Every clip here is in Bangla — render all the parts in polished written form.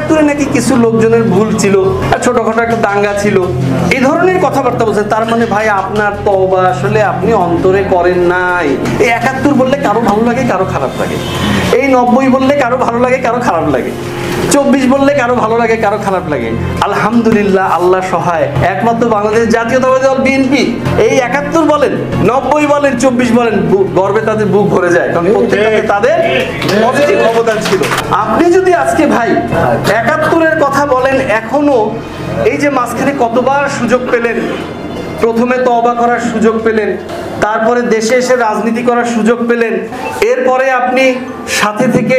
71-এ নাকি কিছু লোকজনের ভুল ছিল, ছোটখাটো একটা দাঙ্গা ছিল, এই ধরনের কথাবার্তা বলছেন। তার মানে ভাই আপনার তওবা আসলে আপনি অন্তরে করেন নাই। এই 71 বললে কারো ভালো লাগে, কারো খারাপ লাগে। এই 90 বললে কারো ভালো লাগে, কারো খারাপ লাগে। 24 বললে কারো ভালো লাগে, কারো খারাপ লাগে। আলহামদুলিল্লাহ, আল্লাহ সহায়, একমাত্র বাংলাদেশ জাতীয়তাবাদী দল বিএনপি এই 71 বলেন, 90 বলেন, 24 বলেন, গর্বে তাদের বুক ভরে যায়, কারণ প্রত্যেকটাতে তাদের পজিটিভ অবদান ছিল। আপনি যদি আজকে ভাই 71-এর কথা বলেন, এখনো এই যে মাঝখানে কতবার সুযোগ পেলেন, প্রথমে তওবা করার সুযোগ পেলেন, তারপরে দেশে এসে রাজনীতি করার সুযোগ পেলেন, এরপরে আপনি সাথে থেকে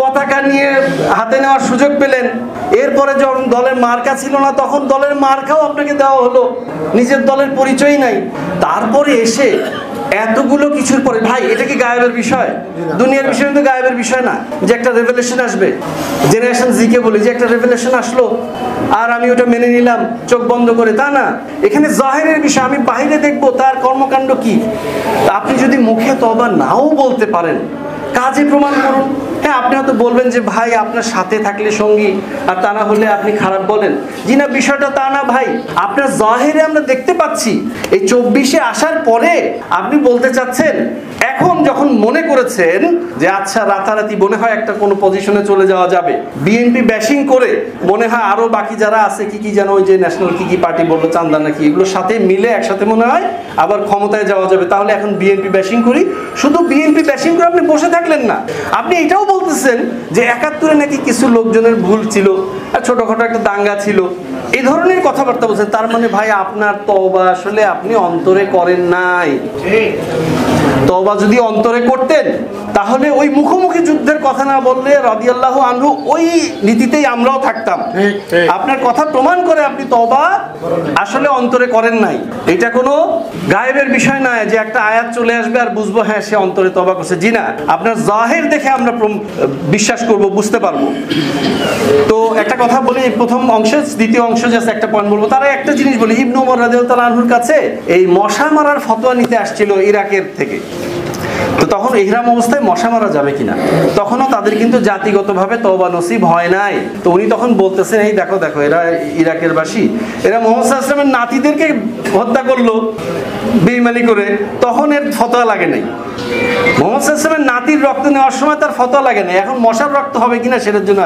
পতাকা নিয়ে হাতে নেওয়ার সুযোগ পেলেন, এরপরে যখন দলের মার্কা ছিল না তখন দলের মার্কাও আপনাকে দেওয়া হলো, নিজের দলের পরিচয় নাই। তারপরে এসে এতগুলো কিছুর পরে ভাই এটা কি গায়েবের বিষয়? দুনিয়ার বিষয় কিন্তু গায়েবের বিষয় না যে একটা রেভেলেশন আসবে। জেনারেশন জিকে বলি যে একটা রেভেলেশন আসলো আর আমি ওটা মেনে নিলাম চোখ বন্ধ করে, তা না। এখানে জাহিরের বিষয়, আমি বাইরে দেখবো তার কর্মকাণ্ড কি। আপনি যদি মুখে তওবা নাও বলতে পারেন, কাজে প্রমাণ করুন। হ্যাঁ, আপনি হয়তো বলবেন যে ভাই আপনার সাথে থাকলে সঙ্গী, আর তা না হলে আপনি খারাপ বলেন। জি না, বিষয়টা তা না ভাই। আপনার জাহিরে আমরা দেখতে পাচ্ছি এই 24-এ আসার পরে আপনি বলতে চাচ্ছেন, এখন যখন মনে করেছেন যে আচ্ছা রাতারাতি মনে হয় একটা কোনো পজিশনে চলে যাওয়া যাবে, বিএনপি ব্যাশিং করে মনে হয় আরো বাকি যারা আছে কি যেন ওই যে ন্যাশনাল কি পার্টি বললো, চান্দা নাকি, এগুলোর সাথে মিলে একসাথে মনে হয় আবার ক্ষমতায় যাওয়া যাবে, তাহলে এখন বিএনপি ব্যাশিং করি। শুধু বিএনপি ব্যাশিং করে আপনি বসে থাকলেন না, আপনি এটাও বলতেছেন যে 71-এ নাকি কিছু লোকজনের ভুল ছিল, ছোটখাটো একটা দাঙ্গা ছিল, এই ধরনের কথাবার্তা বলছেন। তার মানে ভাই আপনার তওবা আসলে আপনি অন্তরে করেন নাই। তওবা যদি অন্তরে করতেন তাহলে ওই মুখোমুখি যুদ্ধের কথা না বললে রাদিয়াল্লাহু আনহু ওই নীতিতেই আমরাও থাকতাম। আপনার কথা প্রমাণ করে আপনি তওবা আসলে অন্তরে করেন নাই। এটা কোনো গায়েবের বিষয় নয় যে একটা আয়াত চলে আসবে আর বুঝবো হ্যাঁ সে অন্তরে তওবা করছে। জি না, আপনার জাহির দেখে আমরা বিশ্বাস করব, বুঝতে পারবো। তো একটা কথা বলি প্রথম অংশে, দ্বিতীয় অংশ জাস্ট একটা পয়েন্ট বলবো। তারা একটা জিনিস বলি, ইবনে ওমর রাদিয়াল্লাহু আনহুর কাছে এই মশা মারার ফতোয়া নিতে আসছিল ইরাকের থেকে। তো তখন ইহরাম অবস্থায় মশা মারা যাবে কিনা, তখনও তাদের কিন্তু জাতিগতভাবে তওবা নসিব হয় নাই। তো উনি তখন বলতেছেন এই দেখো দেখো এরা ইরাকের বাসী, এরা মুহাম্মদ সাল্লাল্লাহু আলাইহি ওয়াসাল্লামের নাতিদেরকে হত্যা করলো বেঈমানি করে, তখন এর ফতোয়া লাগে নাই। মুহাম্মদ সাল্লাল্লাহু আলাইহি ওয়াসাল্লামের নাতির রক্ত নেওয়ার সময় তার ফতোয়া লাগে নাই, এখন মশার রক্ত হবে কিনা সেটার জন্য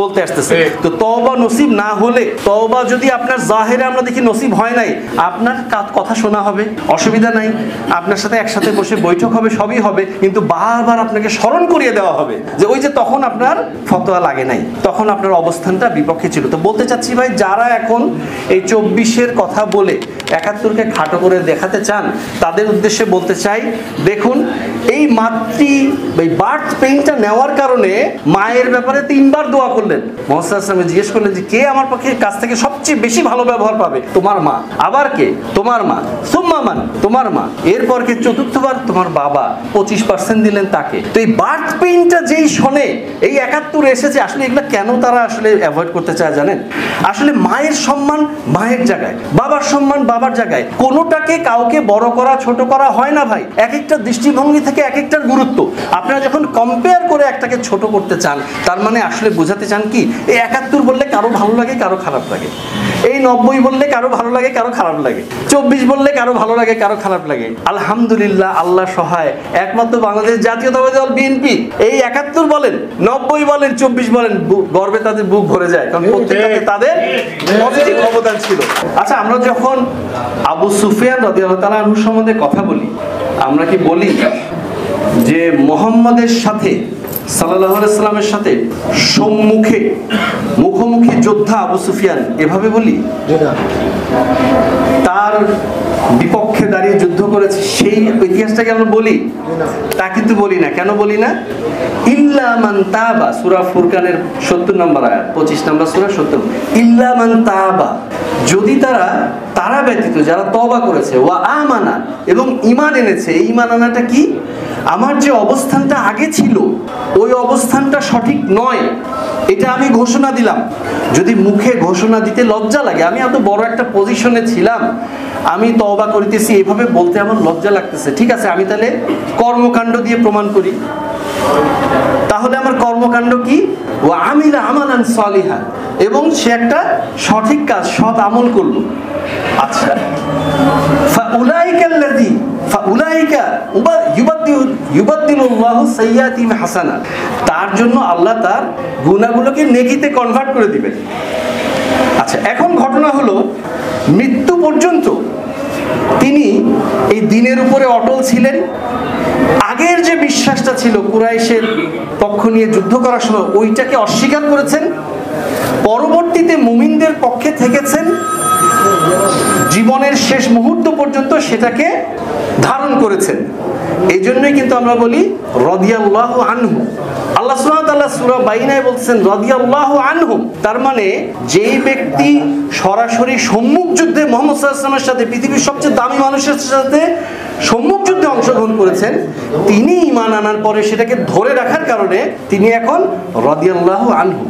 বলতে আসতেছে। তো তওবা নসিব না হলে, তওবা যদি আপনার জাহিরে আমরা দেখি নসিব হয় নাই, আপনার কথা শোনা হবে, অসুবিধা নাই, আপনার সাথে একসাথে বসে বৈঠক হবে, সবই হবে, কিন্তু বারবার আপনাকে স্মরণ করিয়ে দেওয়া হবে যে ওই যে তখন আপনার ফতোয়া লাগে নাই, তখন আপনার অবস্থানটা বিপক্ষে ছিল। তো বলতে চাচ্ছি ভাই, যারা এখন এই 24-এর কথা বলে 71-কে খাটো করে দেখাতে চান, তাদের উদ্দেশ্যে বলতে চাই, দেখুন এই বার্থ পেইনটা নেওয়ার কারণে মায়ের ব্যাপারে 3বার দোয়া করলেন। মুহাম্মদ সাল্লাল্লাহু আলাইহি ওয়াসাল্লাম জিজ্ঞেস করলেন যে কে আমার পক্ষে কাছ থেকে সবচেয়ে বেশি ভালো ব্যবহার পাবে? তোমার মা। আবার কে? তোমার মা। সুম্মা মান? তোমার মা। এরপর কে? চতুর্থবার তোমার বাবা। 25% দিলেন তাকে। তো এই বার্থ পেইনটা যেই শোনে এই 71 এসেছে, আসলে এগুলো কেন তারা আসলে অ্যাভয়েড করতে চায় জানেন? আসলে মায়ের সম্মান মায়ের জায়গায়, বাবার সম্মান বাবার জায়গায়, কোনোটাকে কাউকে বড় করা ছোট করা হয় না ভাই। এক একটা দৃষ্টিভঙ্গি থেকে এক একটার গুরুত্ব। আপনারা যখন কম্পেয়ার করে একটাকে ছোট করতে চান, তার মানে আসলে বোঝাতে চান কি এই 71 বললে কারো ভালো লাগে, কারো খারাপ লাগে। এই 90 বললে কারো ভালো লাগে, কারো খারাপ লাগে। 24 বললে কারো ভালো লাগে, কারো খারাপ লাগে। আলহামদুলিল্লাহ, আল্লাহ সহায়, একমাত্র বাংলাদেশ জাতীয়তাবাদী দল বিএনপি এই 71 বলেন, 90 বলেন, 24 বলেন, গর্বে তাদের বুক ভরে যায়, কারণ প্রত্যেকটাতে তাদের পজিটিভ অবদান ছিল। আচ্ছা, আমরা যখন আবু সুফিয়ান রাদিয়াল্লাহু তাআলা আনহু সম্বন্ধে কথা বলি, আমরা কি বলি যে মুহাম্মাদের সাথে সাল্লাল্লাহু আলাইহি সাল্লামের সাথে মুখোমুখি যোদ্ধা আবু সুফিয়ান, এভাবে বলি? তার বিপক্ষে দাঁড়িয়ে যুদ্ধ করেছে সেই ইতিহাসটাকে আমরা বলি? তা কিন্তু বলি না। কেন বলি না? ইল্লা মান তাবা, সূরা ফুরকানের 70 নম্বর আয়াত, 25 নম্বর সূরা 70। ইল্লা মান তাবা, যদি তারা ব্যতীত যারা তওবা করেছে, ওয়া আমানা, এবং ঈমান এনেছে। এই ঈমান আনাটা কি? আমার যে অবস্থানটা আগে ছিল ওই অবস্থানটা সঠিক নয়, এটা আমি ঘোষণা দিলাম। যদি মুখে ঘোষণা দিতে লজ্জা লাগে, আমি এত বড় একটা পজিশনে ছিলাম, আমি তওবা করিতেছি, এভাবে বলতে আমার লজ্জা লাগতেছে, ঠিক আছে আমি তাহলে কর্মকাণ্ড দিয়ে প্রমাণ করি। তাহলে আমার কর্মকাণ্ড কি? ওয়া আমিলা আমালান সালিহা, এবং সে একটা সঠিক কাজ, সৎ আমল করলো। আচ্ছা, তার জন্য আল্লাহ তার গুনাহগুলোকে নেকিতে কনভার্ট করে দিবেন। আচ্ছা, এখন ঘটনা হলো মৃত্যু পর্যন্ত তিনি এই দ্বীনের উপরে অটল ছিলেন। আগের যে বিশ্বাসটা ছিল কুরাইশের পক্ষ নিয়ে যুদ্ধ করার সময়, ওইটাকে অস্বীকার করেছেন। পরবর্তীতে মুমিনদের পক্ষে থেকেছেন, জীবনের শেষ মুহূর্ত পর্যন্ত সেটাকে ধারণ করেছেন। এই জন্যই কিন্তু আমরা বলি রাদিয়াল্লাহু আনহু। আল্লাহ সুবহানাহু ওয়া তাআলা সূরা বাইনায় বলছেন রাদিয়াল্লাহু আনহুম। তার মানে যেই ব্যক্তি সরাসরি সম্মুখ যুদ্ধে মুহাম্মদ সাল্লাল্লাহু আলাইহি ওয়াসাল্লামের সাথে, পৃথিবীর সবচেয়ে দামি মানুষের সাথে সম্মুখ যুদ্ধে অংশগ্রহণ করেছেন, তিনি ঈমান আনার পরে সেটাকে ধরে রাখার কারণে তিনি এখন রাদিয়াল্লাহু আনহু,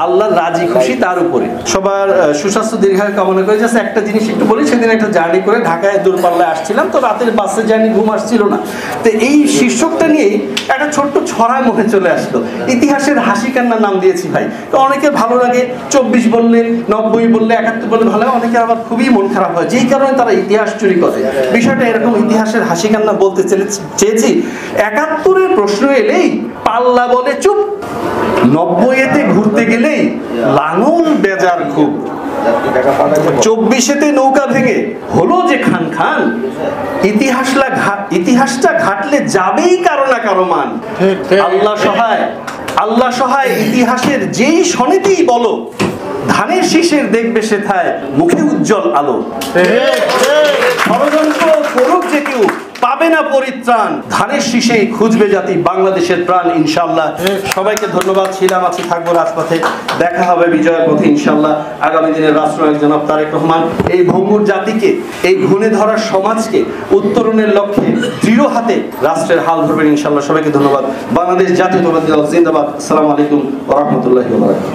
আল্লাহর রাজি খুশি তার উপরে। সবার সুস্বাস্থ্য দীর্ঘায়ু কামনা করে। জাস্ট একটা জিনিস একটু বলি, সেদিন একটা জার্নি করে ঢাকায় দূরপাল্লায় আসছিলাম, তো রাতের বাসে জার্নি, ঘুম আসছিল না, তো এই শীর্ষকটা নিয়েই একটা ছোট্ট ছড়া মনে চলে আসলো। ইতিহাসের হাসি কান্না নাম দিয়েছি ভাই। তো অনেকের ভালো লাগে, 24 বললে, 90 বললে, 71 বললে ভালো লাগে, অনেকের আবার খুবই মন খারাপ হয়, যেই কারণে তারা ইতিহাস চুরি করে। বিষয়টা এরকম, ইতিহাসের হাসি কান্না বলতে চেয়েছি। 71-এর প্রশ্ন এলেই পাল্লা বলে চুপ, 90-এতে ঘুরতে গেলেই লাঙল বেজার খুব, 24-এতে নৌকা ভেঙে হলো যে খান খান, ইতিহাসটা ঘাটলে যাবেই কারো না কারো মান। আল্লাহ সহায়, আল্লাহ সহায়, ইতিহাসের যেই সনেতেই বলো, ধানের শীষের দেখবে সেথায় মুখে উজ্জ্বল আলো। ষড়যন্ত্র করুক যে কেউ, পাবে না পরিত্রাণ, ধানের শীষে খুঁজবে জাতি বাংলাদেশের প্রাণ। ইনশাআল্লাহ সবাইকে ধন্যবাদ। ছিলাম, আছি, থাকবো রাজপথে। দেখা হবে বিজয়ের পথে ইনশাআল্লাহ। আগামী দিনের রাষ্ট্রনায়ক জনাব তারেক রহমান এই ভঙ্গুর জাতিকে, এই ঘুণে ধরার সমাজকে উত্তরণের লক্ষ্যে দৃঢ় হাতে রাষ্ট্রের হাল ধরবেন ইনশাআল্লাহ। সবাইকে ধন্যবাদ। বাংলাদেশ জাতীয়তাবাদী দল জিন্দাবাদ। আসসালামু আলাইকুম ওয়া রাহমাতুল্লাহি ওয়া বারাকাতুহু।